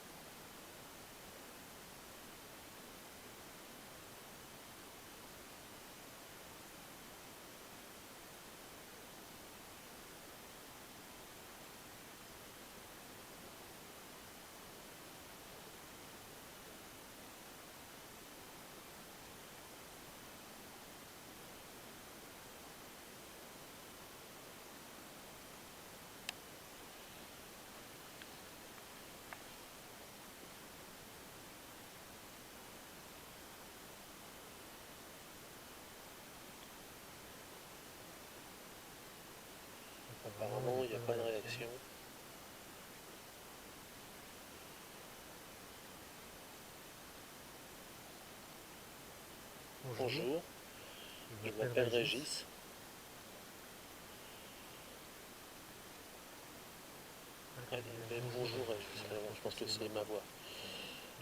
Bonjour, je m'appelle Régis. Allez, ben, bonjour Régis, alors, je pense que c'est ma voix.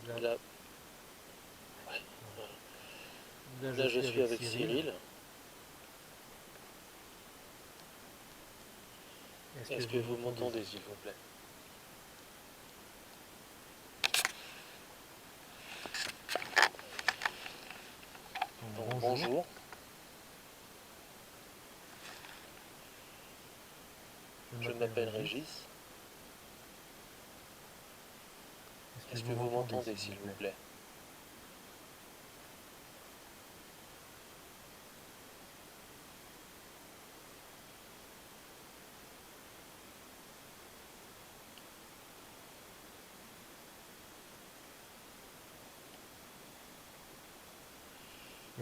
Là, ouais, voilà. Là je suis avec Cyril. Est-ce que vous m'entendez s'il vous plaît? Donc, bonjour. Je m'appelle Régis. Est-ce que vous m'entendez s'il vous plaît?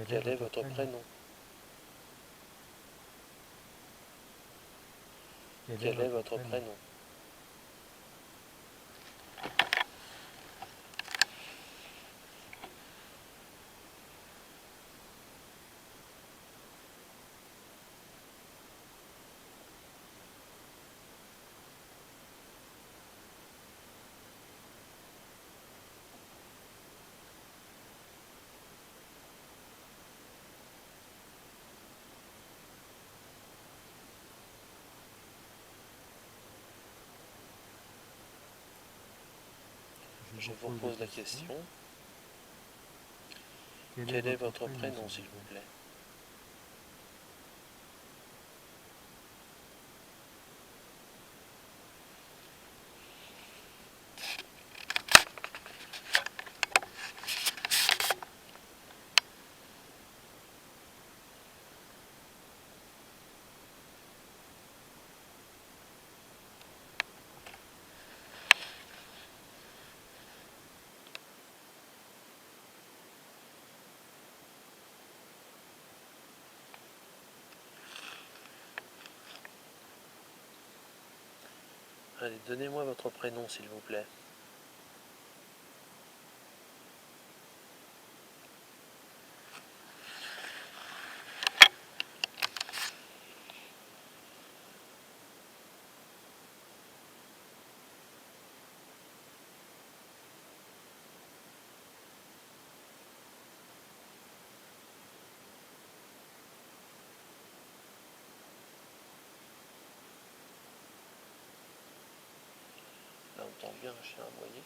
Quel est votre prénom? Quel est votre prénom? Je vous pose la question. Quel est votre prénom, s'il vous plaît? Allez, donnez-moi votre prénom, s'il vous plaît. Là, on entend bien un chien aboyer.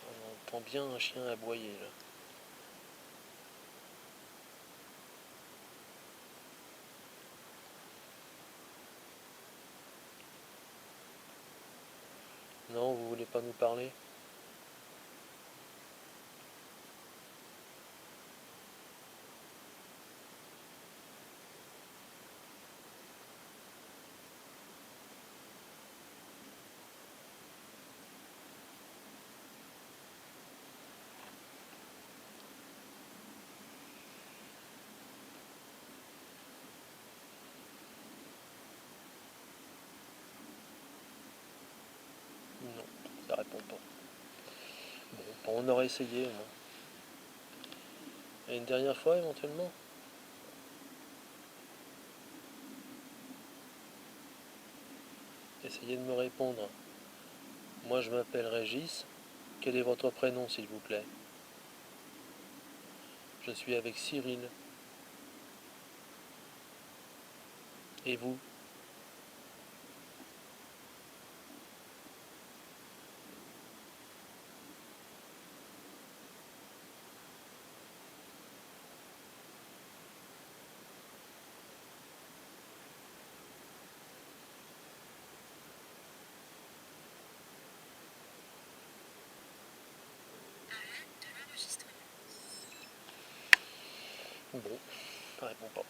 On entend bien un chien aboyer, là. Non, vous voulez pas nous parler? Non, ça répond pas. Bon, on aurait essayé, moi. Et une dernière fois, éventuellement? Essayez de me répondre. Moi, je m'appelle Régis. Quel est votre prénom, s'il vous plaît? Je suis avec Cyril. Et vous? Bon, ça répond pas.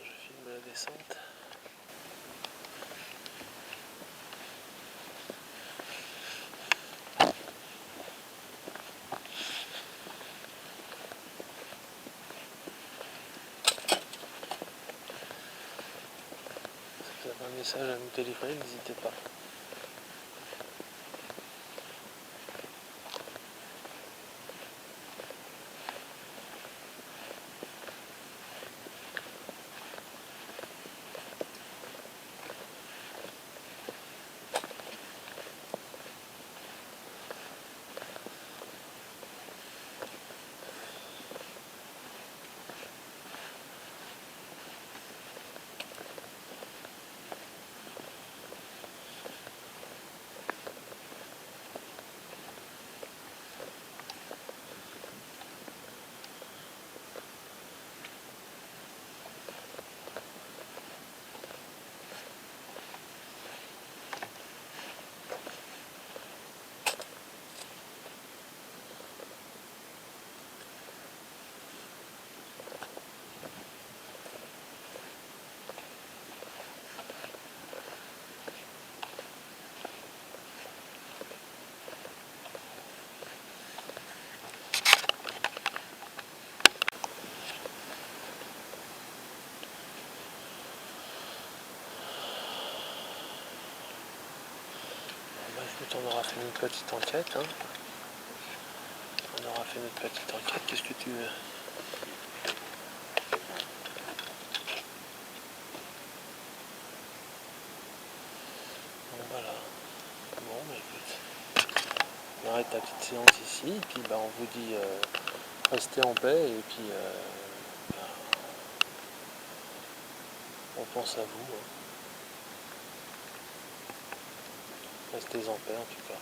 Je filme la descente. Si vous avez un message à nous téléphoner, n'hésitez pas. Écoute, on aura fait une petite enquête. Hein. On aura fait notre petite enquête. Qu'est-ce que tu veux? Bon, voilà. Bon, bah écoute. On arrête la petite séance ici. Et puis, bah, on vous dit restez en paix. Et puis, bah, on pense à vous. Hein. Restez en paix en tout cas.